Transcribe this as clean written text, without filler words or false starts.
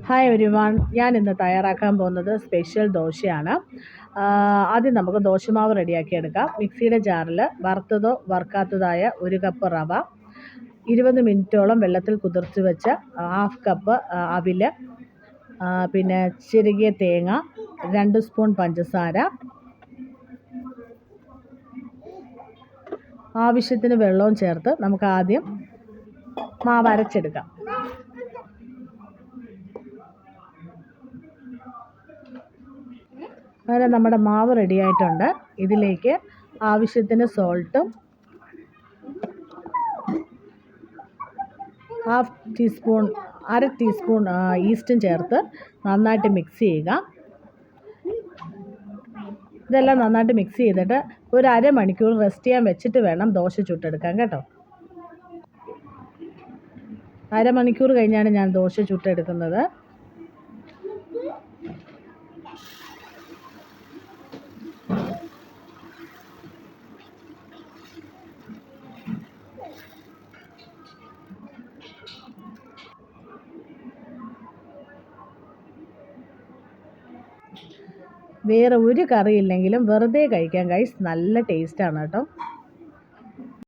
Hi everyone, ഞാൻ ഇന്ന് തയ്യാറാക്കാൻ പോകുന്നത് സ്പെഷ്യൽ ദോശയാണ്. ആദ്യം നമുക്ക് ദോശമാവ് റെഡിയാക്കി എടുക്കാം. മിക്സിയുടെ ജാറിൽ വറുത്തതോ വറുക്കാത്തതായ 1 കപ്പ് റവ, 20 മിനിറ്റോളം വെള്ളത്തിൽ കുതിർത്ത് വെച്ച 1/2 കപ്പ് അവിൽ, പിന്നെ ചിരകിയ തേങ്ങ, 2 സ്പൂൺ പഞ്ചസാര, ആവശ്യത്തിന് വെള്ളവും ചേർത്ത് നമുക്ക് ആദ്യം മാവ് അരച്ചെടുക്കാം. അങ്ങനെ നമ്മുടെ മാവ് റെഡിയായിട്ടുണ്ട്. ഇതിലേക്ക് ആവശ്യത്തിന് സോൾട്ടും 1/2 ടീസ്പൂൺ ഈസ്റ്റും ചേർത്ത് നന്നായിട്ട് മിക്സ് ചെയ്യുക. ഇതെല്ലാം നന്നായിട്ട് മിക്സ് ചെയ്തിട്ട് ഒരു അരമണിക്കൂർ റെസ്റ്റ് ചെയ്യാൻ വെച്ചിട്ട് വേണം ദോശ ചുട്ടെടുക്കാൻ കേട്ടോ. അരമണിക്കൂർ കഴിഞ്ഞാണ് ഞാൻ ദോശ ചുട്ടെടുക്കുന്നത്. വേറെ ഒരു കറിയില്ലെങ്കിലും വെറുതെ കഴിക്കാൻ ഗൈസ് നല്ല ടേസ്റ്റാണ് കേട്ടോ.